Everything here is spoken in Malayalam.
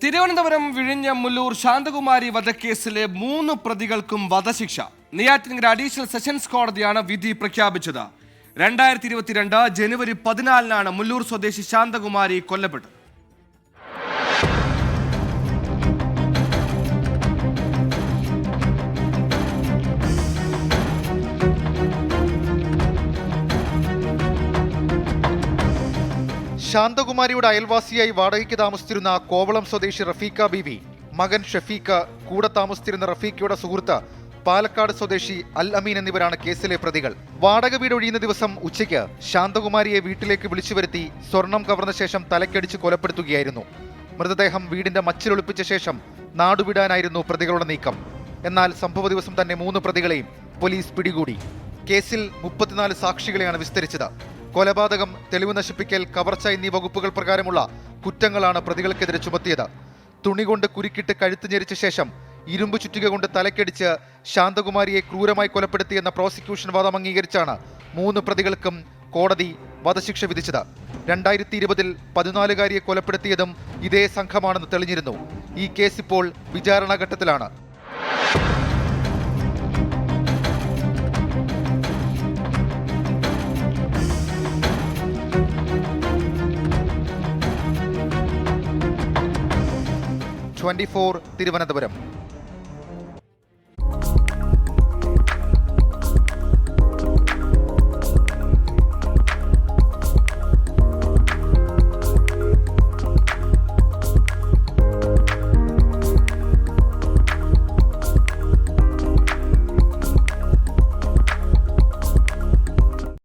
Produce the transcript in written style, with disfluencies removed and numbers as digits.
തിരുവനന്തപുരം വിഴിഞ്ഞം മുല്ലൂർ ശാന്തകുമാരി വധക്കേസിലെ 3 പ്രതികൾക്കും വധശിക്ഷ. നെയ്യാറ്റിൻകര അഡീഷണൽ സെഷൻസ് കോടതിയാണ് വിധി പ്രഖ്യാപിച്ചത്. 2022 ജനുവരി 14 മുല്ലൂർ സ്വദേശി ശാന്തകുമാരി കൊല്ലപ്പെട്ടത്. ശാന്തകുമാരിയുടെ അയൽവാസിയായി വാടകയ്ക്ക് താമസിച്ചിരുന്ന കോവളം സ്വദേശി റഫീഖ ബീവി, മകൻ ഷഫീഖ്, കൂടെ താമസിച്ചിരുന്ന റഫീഖയുടെ സുഹൃത്ത് പാലക്കാട് സ്വദേശി അൽ അമീൻ എന്നിവരാണ് കേസിലെ പ്രതികൾ. വാടക വീട് ഒഴിയുന്ന ദിവസം ഉച്ചയ്ക്ക് ശാന്തകുമാരിയെ വീട്ടിലേക്ക് വിളിച്ചു വരുത്തി സ്വർണം കവർന്ന ശേഷം തലക്കടിച്ച് കൊലപ്പെടുത്തുകയായിരുന്നു. മൃതദേഹം വീടിന്റെ മച്ചിലൊളിപ്പിച്ച ശേഷം നാടുവിടാനായിരുന്നു പ്രതികളുടെ നീക്കം. എന്നാൽ സംഭവ ദിവസം തന്നെ 3 പ്രതികളെയും പോലീസ് പിടികൂടി. കേസിൽ 34 സാക്ഷികളെയാണ് വിസ്തരിച്ചത്. കൊലപാതകം, തെളിവ് നശിപ്പിക്കൽ, കവർച്ച എന്നീ വകുപ്പുകൾ പ്രകാരമുള്ള കുറ്റങ്ങളാണ് പ്രതികൾക്കെതിരെ ചുമത്തിയത്. തുണി കൊണ്ട് കുരുക്കിട്ട് കഴുത്ത് ഞെരിച്ച ശേഷം ഇരുമ്പ് ചുറ്റിക കൊണ്ട് തലക്കടിച്ച് ശാന്തകുമാരിയെ ക്രൂരമായി കൊലപ്പെടുത്തിയെന്ന പ്രോസിക്യൂഷൻ വാദം അംഗീകരിച്ചാണ് 3 പ്രതികൾക്കും കോടതി വധശിക്ഷ വിധിച്ചത്. 2020 14-കാരിയെ കൊലപ്പെടുത്തിയതും ഇതേ സംഘമാണെന്ന് തെളിഞ്ഞിരുന്നു. ഈ കേസ് ഇപ്പോൾ വിചാരണാഘട്ടത്തിലാണ്. തിരുവനന്തപുരം.